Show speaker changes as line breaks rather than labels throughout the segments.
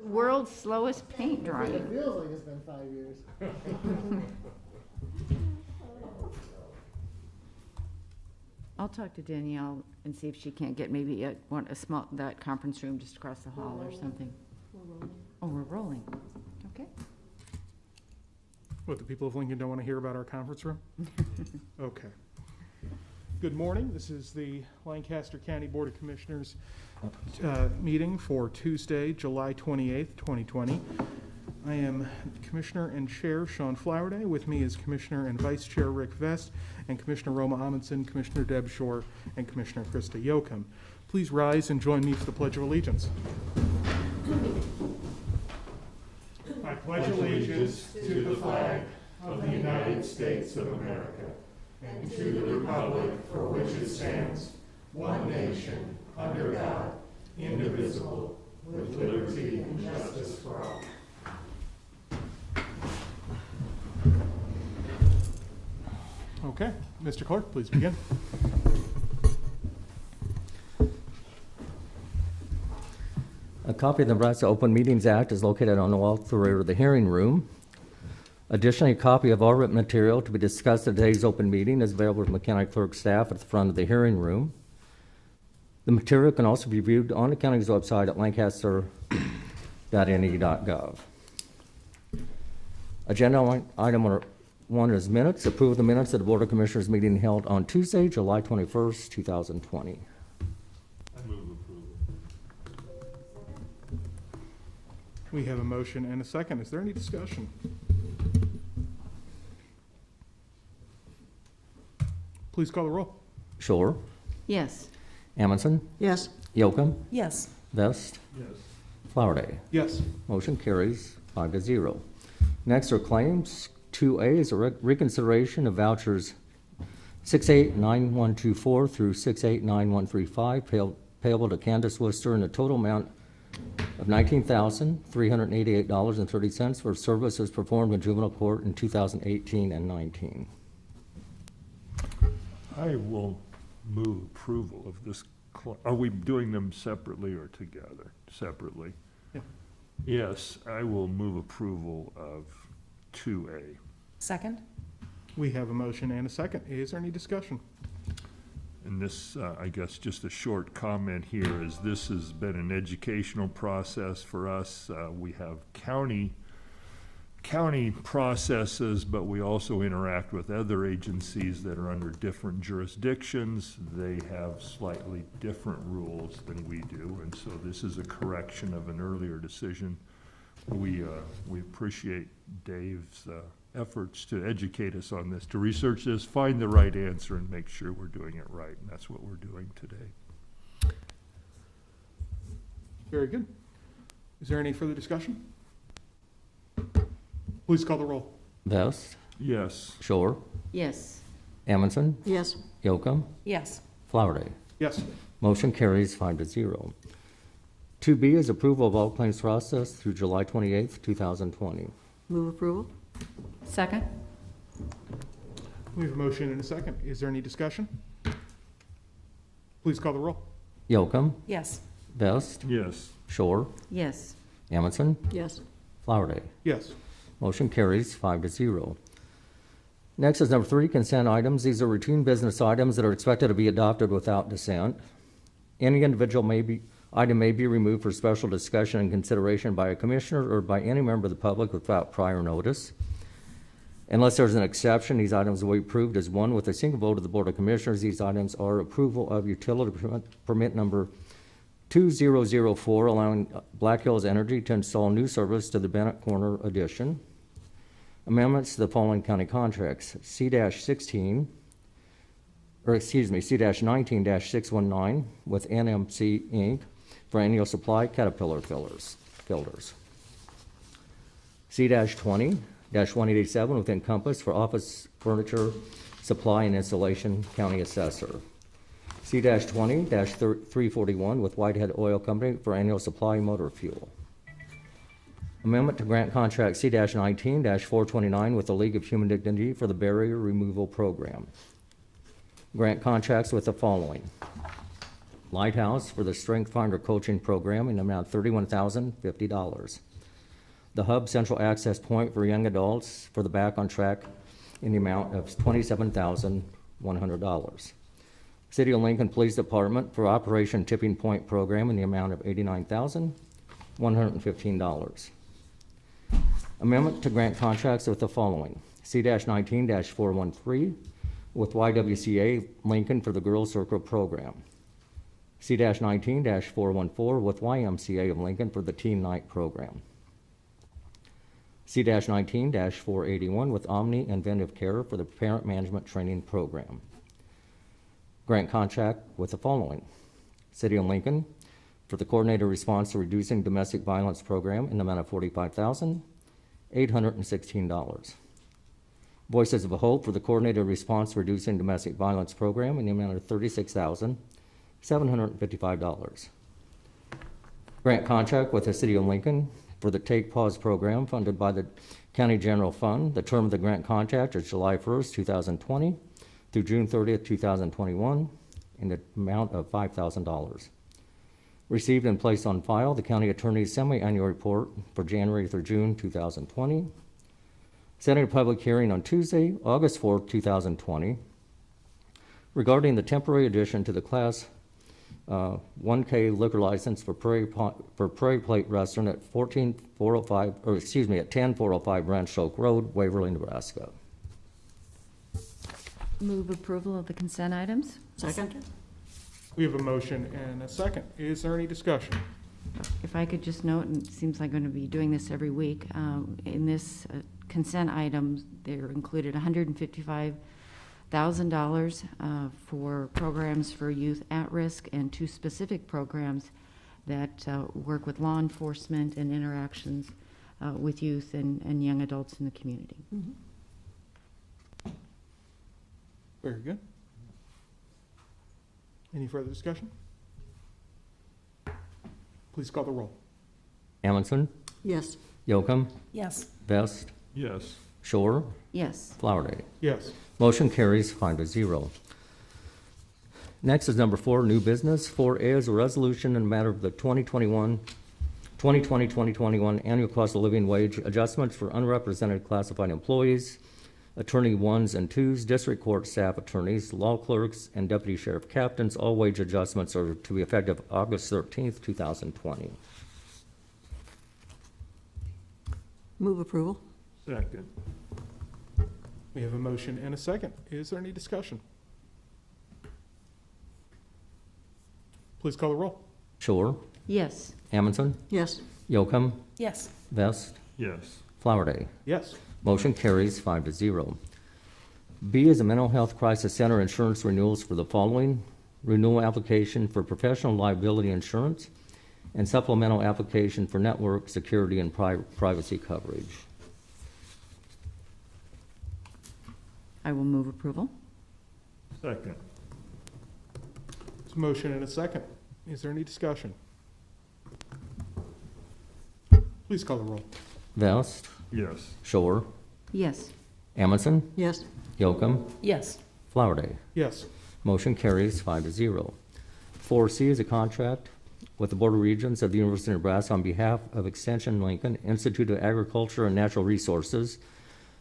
world's slowest paint
It
drying.
feels like it's been 5 years.
I'll talk to Danielle and see if she can't get maybe that conference room just across the hall or something. Oh, we're rolling. Okay.
What, the people of Lincoln don't want to hear about our conference room? Okay. Good morning. This is the Lancaster County Board of Commissioners meeting for Tuesday, July 28th, 2020. I am Commissioner and Chair Sean Flowerday. With me is Commissioner and Vice Chair Rick Vest, and Commissioner Roma Amundsen, Commissioner Deb Shore, and Commissioner Krista Yoakum. Please rise and join me for the Pledge of Allegiance. I pledge allegiance to the flag of the United States of America and to the republic for which it stands, one nation, under God, indivisible, with liberty and justice for all. Okay, Mr. Clerk, please begin.
A copy of the Nebraska Open Meetings Act is located on the wall to the rear of the hearing room. Additionally, a copy of all written material to be discussed at today's open meeting is available from the county clerk staff at the front of the hearing room. The material can also be viewed on the county's website at lancaster.ne.gov. Agenda item 1 is minutes. Approve the minutes of the Board of Commissioners meeting held on Tuesday, July 21st, 2020.
We have a motion and a second. Is there any discussion? Please call the roll.
Shore,
Yes.
Amundsen,
Yes.
Yoakum,
Yes.
Vest,
Yes.
Flowerday.
Yes.
Motion carries 5-0. Next are claims. 2A is a reconsideration of vouchers 689124 through 689135 payable to Candace Worcester in a total amount of $19,388.30 for services performed in juvenile court in 2018 and 19.
I will move approval of this. Are we doing them separately or together? Separately.
Yeah.
Yes, I will move approval of 2A.
Second?
We have a motion and a second. Is there any discussion?
And this, I guess, just a short comment here, is this has been an educational process for us. We have county processes, but we also interact with other agencies that are under different jurisdictions. They have slightly different rules than we do, and so this is a correction of an earlier decision. We appreciate Dave's efforts to educate us on this, to research this, find the right answer, and make sure we're doing it right, and that's what we're doing today.
Very good. Is there any further discussion? Please call the roll.
Vest,
Yes.
Shore,
Yes.
Amundsen,
Yes.
Yoakum,
Yes.
Flowerday.
Yes.
Motion carries 5-0. 2B is approval of all claims processed through July 28th, 2020.
Move approval?
Second?
We have a motion and a second. Is there any discussion? Please call the roll.
Yoakum,
Yes.
Vest,
Yes.
Shore,
Yes.
Amundsen,
Yes.
Flowerday.
Yes.
Motion carries 5-0. Next is number 3, consent items. These are routine business items that are expected to be adopted without dissent. Any individual item may be removed for special discussion and consideration by a commissioner or by any member of the public without prior notice. Unless there's an exception, these items will be approved as one with a single vote of the Board of Commissioners. These items are approval of utility permit number 2004, allowing Black Hills Energy to install new service to the Bennett Corner addition. Amendments to the following county contracts: C-19-619 with NMC Inc. for annual supply Caterpillar filters. C-20-187 with Encompass for office furniture supply and installation, county assessor. C-20-341 with Whitehead Oil Company for annual supply motor fuel. Amendment to grant contract C-19-429 with the League of Human Dignity for the barrier removal program. Grant contracts with the following: Lighthouse for the Strength Finder Coaching Program in the amount of $31,050. The Hub Central Access Point for young adults for the Back on Track in the amount of $27,100. City of Lincoln Police Department for Operation Tipping Point Program in the amount of $89,115. Amendment to grant contracts with the following. C-19-413 with YWCA Lincoln for the Girls Circle Program. C-19-414 with YMCA of Lincoln for the Teen Night Program. C-19-481 with Omni Inventive Care for the Parent Management Training Program. Grant contract with the following. City of Lincoln for the Coordinated Response to Reducing Domestic Violence Program in the amount of $45,816. Voices of Hope for the Coordinated Response to Reducing Domestic Violence Program in the amount of $36,755. Grant contract with the City of Lincoln for the Take Pause Program funded by the County General Fund. The term of the grant contract is July 1st, 2020 through June 30th, 2021 in the amount of $5,000. Received and placed on file the County Attorney's Semi-Annual Report for January through June 2020. Setting a public hearing on Tuesday, August 4th, 2020 regarding the temporary addition to the Class 1K liquor license for Prairie Plate Restaurant at 10405 Ranch Oak Road, Waverly, Nebraska.
Move approval of the consent items?
Second?
We have a motion and a second. Is there any discussion?
If I could just note, and it seems like I'm going to be doing this every week, in this consent item, they're included $155,000 for programs for youth at risk and 2 specific programs that work with law enforcement and interactions with youth and young adults in the community.
Mm-hmm.
Very good. Any further discussion? Please call the roll.
Amundson,
Yes.
Yocum,
Yes.
Vest,
Yes.
Shore,
Yes.
Flowerday.
Yes.
Motion carries 5-0. Next is number 4, new business. 4A is a resolution in the matter of the 2020-2021 annual cost of living wage adjustments for unrepresented classified employees, attorney 1s and 2s, district court staff attorneys, law clerks, and deputy sheriff captains. All wage adjustments are to be effective August 13th, 2020.
Move approval?
Second.
We have a motion and a second. Is there any discussion? Please call the roll.
Shore,
Yes.
Amundson,
Yes.
Yocum,
Yes.
Vest,
Yes.
Flowerday.
Yes.
Motion carries 5-0. B is a mental health crisis center insurance renewals for the following: renewal application for professional liability insurance and supplemental application for network security and privacy coverage.
I will move approval.
Second.
There's a motion and a second. Is there any discussion? Please call the roll.
Vest,
Yes.
Shore,
Yes.
Amundson,
Yes.
Yocum,
Yes.
Flowerday.
Yes.
Motion carries 5-0. 4C is a contract with the Board of Regents of the University of Nebraska on behalf of Extension Lincoln Institute of Agriculture and Natural Resources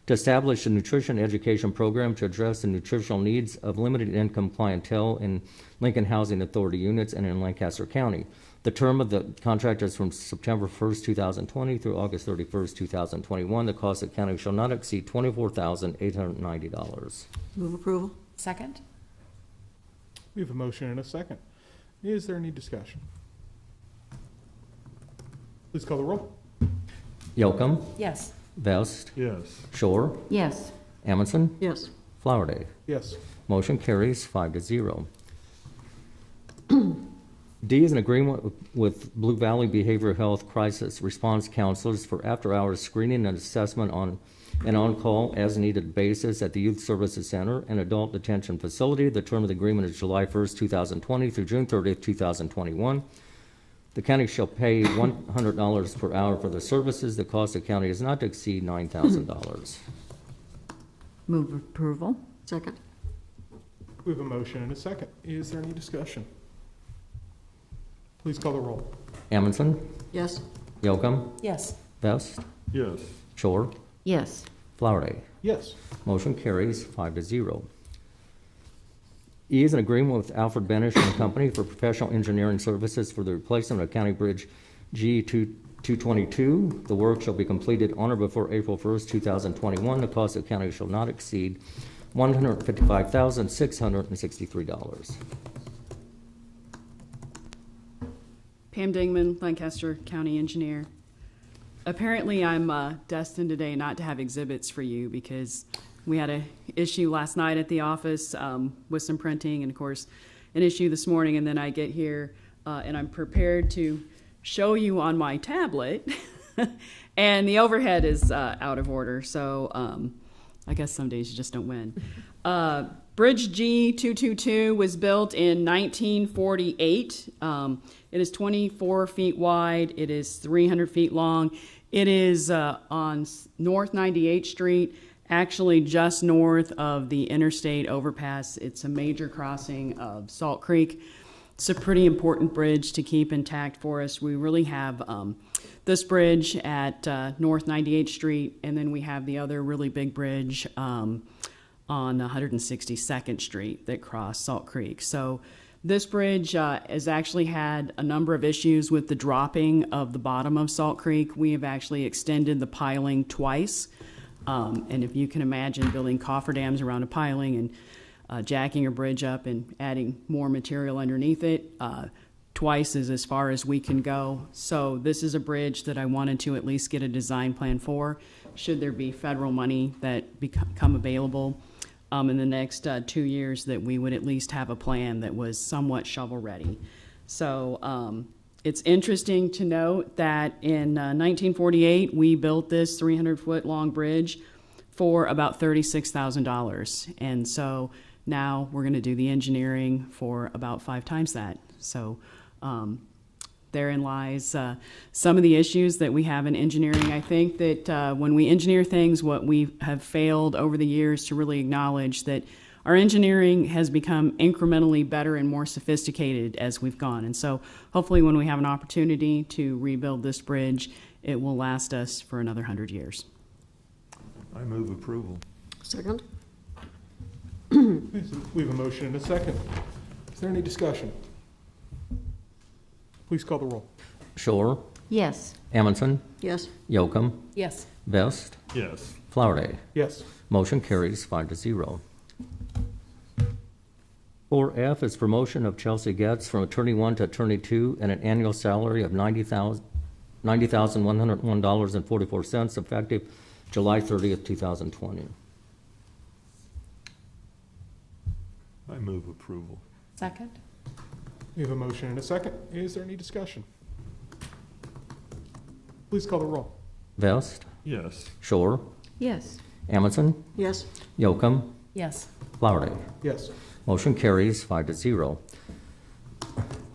to establish a nutrition education program to address the nutritional needs of limited income clientele in Lincoln Housing Authority units and in Lancaster County. The term of the contract is from September 1st, 2020 through August 31st, 2021. The cost of the county shall not exceed $24,890.
Move approval?
Second?
We have a motion and a second. Is there any discussion? Please call the roll.
Yocum,
Yes.
Vest,
Yes.
Shore,
Yes.
Amundson,
Yes.
Flowerday.
Yes.
Motion carries 5-0. D is an agreement with Blue Valley Behavioral Health Crisis Response Counselors for after-hours screening and assessment on an on-call as-needed basis at the Youth Services Center and Adult Detention Facility. The term of the agreement is July 1st, 2020 through June 30th, 2021. The county shall pay $100 per hour for the services. The cost of the county is not to exceed $9,000.
Move approval.
Second?
We have a motion and a second. Is there any discussion? Please call the roll.
Amundson,
Yes.
Yocum,
Yes.
Vest,
Yes.
Shore,
Yes.
Flowerday.
Yes.
Motion carries 5-0. E is an agreement with Alfred Benish and Company for professional engineering services for the replacement of County Bridge G 222. The work shall be completed on or before April 1st, 2021. The cost of the county shall not exceed $155,663.
Pam Dingman, Lancaster County Engineer. Apparently, I'm destined today not to have exhibits for you because we had an issue last night at the office with some printing, and of course, an issue this morning. And then I get here and I'm prepared to show you on my tablet, and the overhead is out of order. So I guess some days you just don't win. Bridge G222 was built in 1948. It is 24 feet wide. It is 300 feet long. It is on North 98th Street, actually just north of the interstate overpass. It's a major crossing of Salt Creek. It's a pretty important bridge to keep intact for us. We really have this bridge at North 98th Street, and then we have the other really big bridge on 162nd Street that cross Salt Creek. So this bridge has actually had a number of issues with the dropping of the bottom of Salt Creek. We have actually extended the piling twice. And if you can imagine building cofferdams around a piling and jacking a bridge up and adding more material underneath it, twice is as far as we can go. So this is a bridge that I wanted to at least get a design plan for, should there be federal money that become available in the next 2 years, that we would at least have a plan that was somewhat shovel ready. So it's interesting to note that in 1948, we built this 300-foot long bridge for about $36,000. And so now we're going to do the engineering for about 5 times that. So therein lies some of the issues that we have in engineering. I think that when we engineer things, what we have failed over the years to really acknowledge that our engineering has become incrementally better and more sophisticated as we've gone. And so hopefully when we have an opportunity to rebuild this bridge, it will last us for another 100 years.
I move approval.
Second?
We have a motion and a second. Is there any discussion? Please call the roll.
Shore,
Yes.
Amundson,
Yes.
Yocum,
Yes.
Vest,
Yes.
Flowerday.
Yes.
Motion carries 5-0. 4F is promotion of Chelsea Getz from Attorney 1 to Attorney 2 at an annual salary of $90,101.44 effective July 30th, 2020.
I move approval.
Second?
We have a motion and a second. Is there any discussion? Please call the roll.
Vest,
Yes.
Shore,
Yes.
Amundson,
Yes.
Yocum,
Yes.
Flowerday.
Yes.
Motion carries 5-0.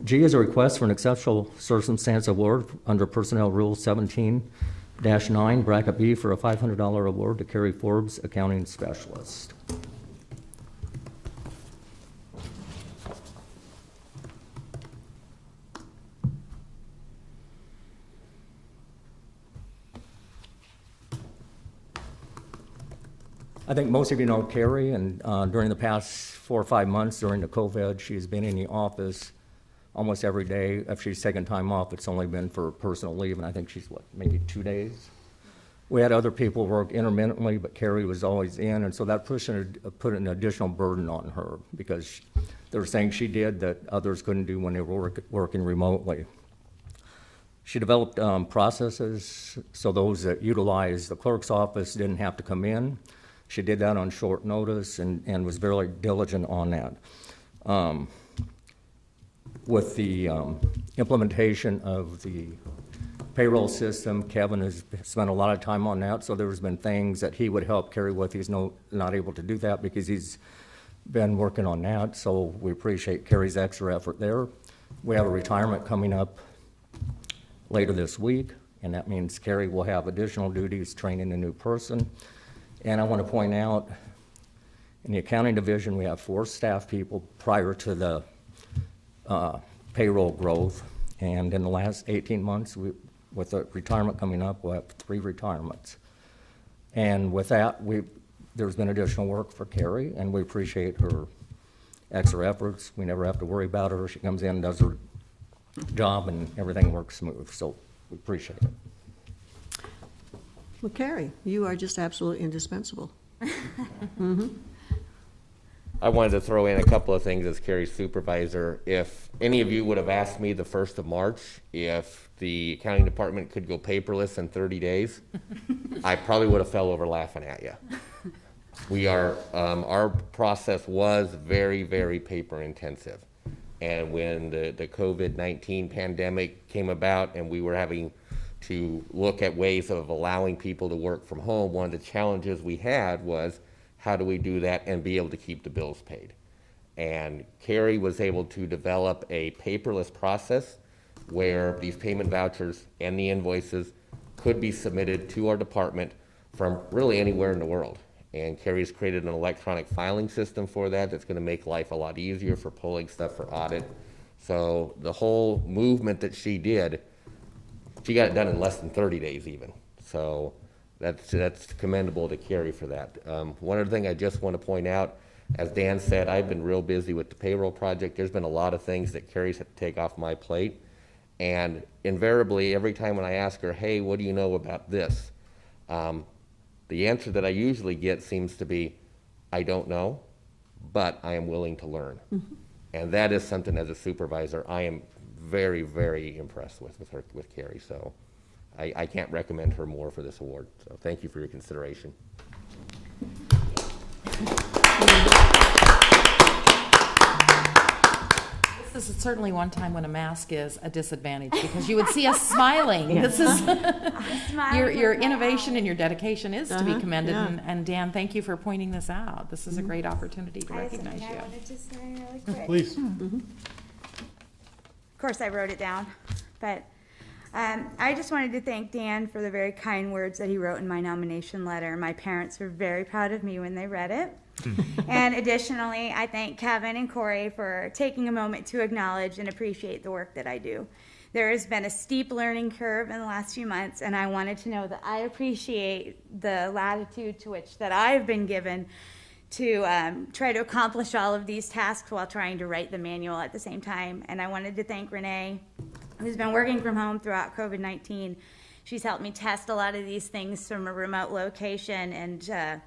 G is a request for an exceptional circumstance award under Personnel Rule 17-9, bracket B, for a $500 award to Carrie Forbes, Accounting Specialist. I think most of you know Carrie, and during the past 4 or 5 months during the COVID, she's been in the office almost every day. If she's taken time off, it's only been for personal leave, and I think she's, maybe 2 days? We had other people work intermittently, but Carrie was always in, and so that put an additional burden on her, because there were things she did that others couldn't do when they were working remotely. She developed processes so those that utilized the clerk's office didn't have to come in. She did that on short notice and was very diligent on that. With the implementation of the payroll system, Kevin has spent a lot of time on that, so there's been things that he would help Carrie with. He's not able to do that because he's been working on that, so we appreciate Carrie's extra effort there. We have a retirement coming up later this week, and that means Carrie will have additional duties training a new person. And I want to point out, in the accounting division, we have 4 staff people prior to the payroll growth, And in the last 18 months, with the retirement coming up, we'll have 3 retirements. And with that, there's been additional work for Carrie, and we appreciate her extra efforts. We never have to worry about her. She comes in, does her job, and everything works smooth. So we appreciate it.
Well, Carrie, you are just absolutely indispensable.
I wanted to throw in a couple of things as Carrie's supervisor. If any of you would have asked me the 1st of March if the accounting department could go paperless in 30 days, I probably would have fell over laughing at you. We are, our process was very, very paper intensive. And when the COVID-19 pandemic came about and we were having to look at ways of allowing people to work from home, one of the challenges we had was, how do we do that and be able to keep the bills paid? And Carrie was able to develop a paperless process where these payment vouchers and the invoices could be submitted to our department from really anywhere in the world. And Carrie's created an electronic filing system for that that's gonna make life a lot easier for pulling stuff for audit. So the whole movement that she did, she got it done in less than 30 days even. So that's commendable to Carrie for that. One other thing I just want to point out, as Dan said, I've been real busy with the payroll project. There's been a lot of things that Carrie's had to take off my plate. And invariably, every time when I ask her, hey, what do you know about this? The answer that I usually get seems to be, I don't know, but I am willing to learn. Mm-hmm. And that is something as a supervisor I am very, very impressed with Carrie. So I can't recommend her more for this award. So thank you for your consideration.
This is certainly one time when a mask is a disadvantage because you would see us smiling. This is your innovation and your dedication is to be commended.
Yeah.
And Dan, thank you for pointing this out. This is a great opportunity to recognize
I
you.
wanted to say really quick.
Please.
Of course, I wrote it down, but I just wanted to thank Dan for the very kind words that he wrote in my nomination letter. My parents were very proud of me when they read it. And additionally, I thank Kevin and Corey for taking a moment to acknowledge and appreciate the work that I do. There has been a steep learning curve in the last few months, and I wanted to know that I appreciate the latitude to which that I've been given to try to accomplish all of these tasks while trying to write the manual at the same time. And I wanted to thank Renee, who's been working from home throughout COVID-19. She's helped me test a lot of these things from a remote location and,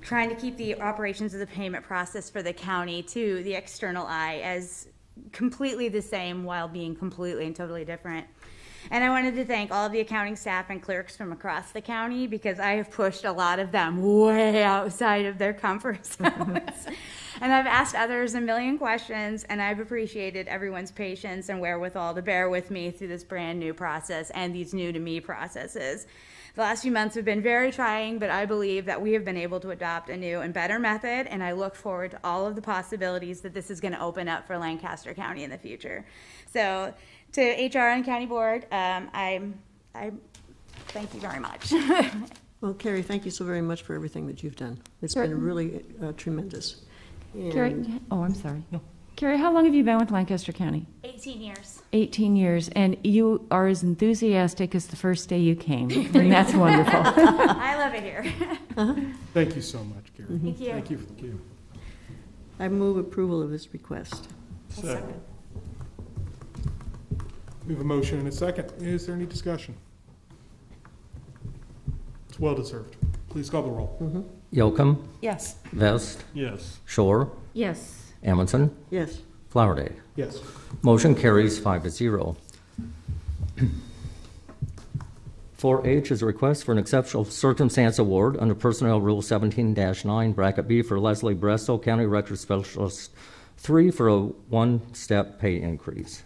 trying to keep the operations of the payment process for the county to the external eye as completely the same while being completely and totally different. And I wanted to thank all of the accounting staff and clerks from across the county because I have pushed a lot of them way outside of their comfort zones. And I've asked others a million questions, and I've appreciated everyone's patience and wherewithal to bear with me through this brand new process and these new to me processes. The last few months have been very trying, but I believe that we have been able to adopt a new and better method, and I look forward to all of the possibilities that this is going to open up for Lancaster County in the future. So to HR and County Board, I thank you very much.
Well, Carrie, thank you so very much for everything that you've done. It's been really tremendous.
Carrie, I'm sorry. No. Carrie, how long have you been with Lancaster County?
18 years.
18 years, and you are as enthusiastic as the first day you came, and that's wonderful.
I love it here.
Thank you so much, Carrie.
Thank you.
Thank you. Thank you.
I move approval of this request.
Second.
We have a motion and a second. Is there any discussion? It's well deserved. Please call the roll.
Yocum,
Yes.
Vest,
Yes.
Shore,
Yes.
Amundson,
Yes.
Flowerday.
Yes.
Motion carries 5-0. 4H is a request for an exceptional circumstance award under Personnel Rule 17-9, bracket B, for Leslie Bresso, County Record Specialist 3, for a one-step pay increase.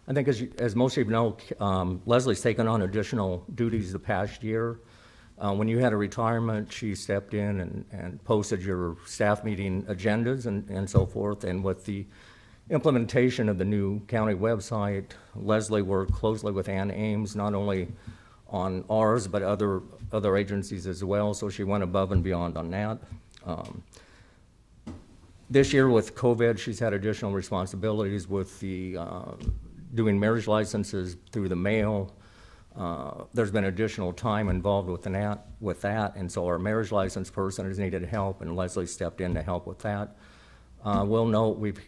I think as most of you know, Leslie's taken on additional duties the past year. When you had a retirement, she stepped in and posted your staff meeting agendas and so forth. And with the implementation of the new county website. Leslie worked closely with Ann Ames, not only on ours, but other agencies as well, so she went above and beyond on that. This year with COVID, she's had additional responsibilities with the doing marriage licenses through the mail. There's been additional time involved with that, and so our marriage license person has needed help, and Leslie stepped in to help with that. We'll note we've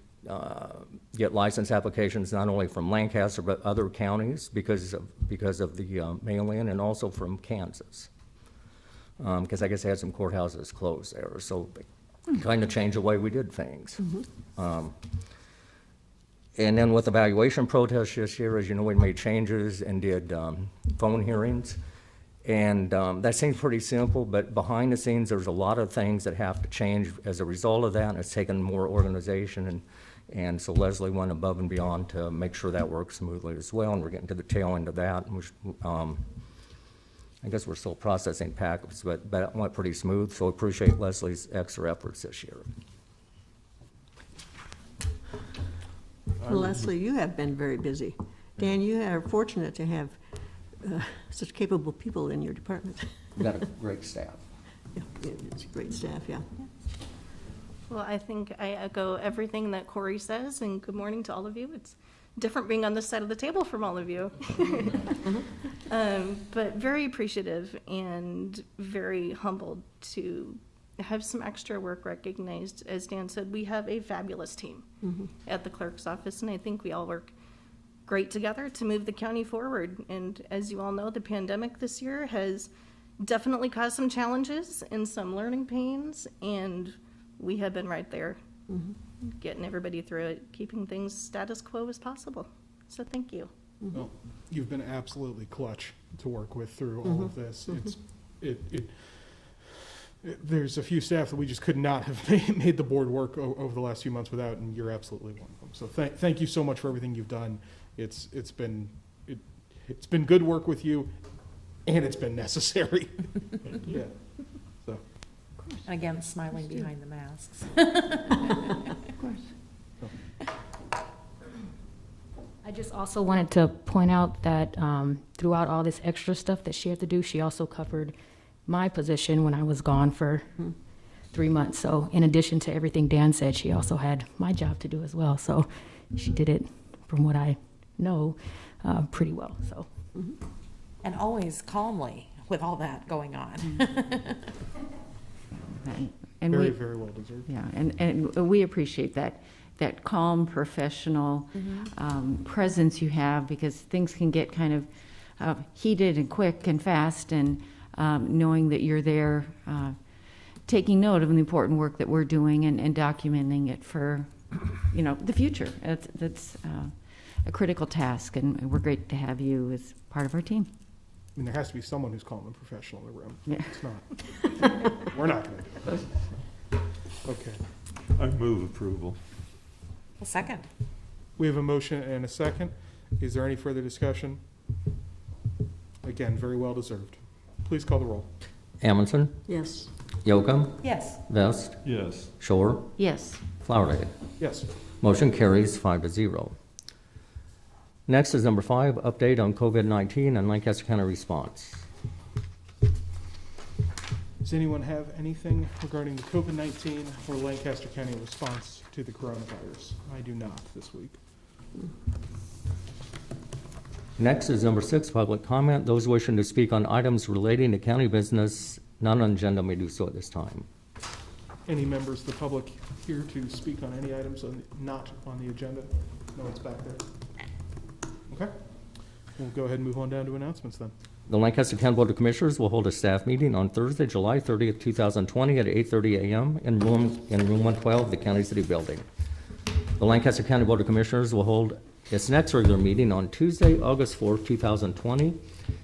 get license applications not only from Lancaster but other counties because of the mail-in, and also from Kansas. Because I guess they had some courthouses closed there, so they kind of changed the way we did things. And then with evaluation protests this year, as you know, we made changes and did phone hearings. And that seems pretty simple, but behind the scenes, there's a lot of things that have to change as a result of that, and it's taken more organization. And so Leslie went above and beyond to make sure that works smoothly as well, and we're getting to the tail end of that. Which, I guess we're still processing packets, but it went pretty smooth, so appreciate Leslie's extra efforts this year.
Well, Leslie, you have been very busy. Dan, you are fortunate to have such capable people in your department.
We've got a great staff.
Yeah, it's a great staff, yeah.
Well, I think I echo everything that Corey says, and good morning to all of you. It's different being on this side of the table from all of you. But very appreciative and very humbled to have some extra work recognized. As Dan said, we have a fabulous team at the clerk's office, and I think we all work great together to move the county forward. And as you all know, the pandemic this year has definitely caused some challenges and some learning pains, and we have been right there getting everybody through it, keeping things status quo as possible. So thank you.
Well, you've been absolutely clutch to work with through all of this. There's a few staff that we just could not have made the board work over the last few months without, and you're absolutely one of them. So thank you so much for everything you've done. It's been good work with you, and it's been necessary. Yeah. So.
And again, smiling behind the masks.
Of course.
I just also wanted to point out that throughout all this extra stuff that she had to do, she also covered my position when I was gone for 3 months. So in addition to everything Dan said, she also had my job to do as well. So she did it, from what I know, pretty well. So.
And always calmly with all that going on.
And
very,
we,
very well deserved.
yeah, and we appreciate that calm, professional presence you have, because things can get kind of heated and quick and fast, and knowing that you're there taking note of the important work that we're doing and documenting it for, the future. That's a critical task, and we're great to have you as part of our team.
I mean, there has to be someone who's calm and professional in the room.
Yeah.
It's not. We're not going to do it. Okay.
I move approval.
A second.
We have a motion and a second. Is there any further discussion? Again, very well deserved. Please call the roll.
Amundson,
Yes.
Yocum,
Yes.
Vest,
Yes.
Shore,
Yes.
Flowerday.
Yes.
Motion carries 5-0. Next is number 5, update on COVID-19 and Lancaster County response.
Does anyone have anything regarding the COVID-19 or Lancaster County response to the coronavirus? I do not this week.
Next is number 6, public comment. Those wishing to speak on items relating to county business not on agenda may do so at this time.
Any members of the public here to speak on any items not on the agenda? No one's back there. Okay. We'll go ahead and move on down to announcements then.
The Lancaster County Board of Commissioners will hold a staff meeting on Thursday, July 30th, 2020 at 8:30 a.m. in room 112 of the County City Building. The Lancaster County Board of Commissioners will hold its next regular meeting on Tuesday, August 4th, 2020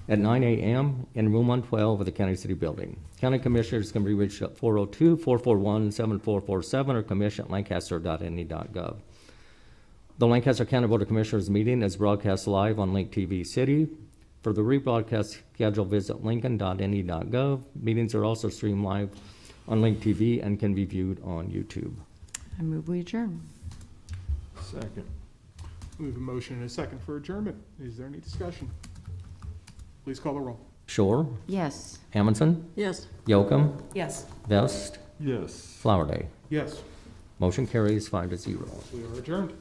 at 9 a.m. in room 112 of the County City Building. County Commissioners can be reached at 402-441-7447 or commission@lancaster.ne.gov. The Lancaster County Board of Commissioners meeting is broadcast live on Link TV City. For the rebroadcast schedule, visit lincoln.ne.gov. Meetings are also streamed live on Link TV and can be viewed on YouTube.
I move we adjourn.
Second.
We have a motion and a second for adjournment. Is there any discussion? Please call the roll.
Shore,
Yes.
Amundson,
Yes.
Yocum,
Yes.
Vest,
Yes.
Flowerday.
Yes,
Motion carries 5-0.
we are adjourned.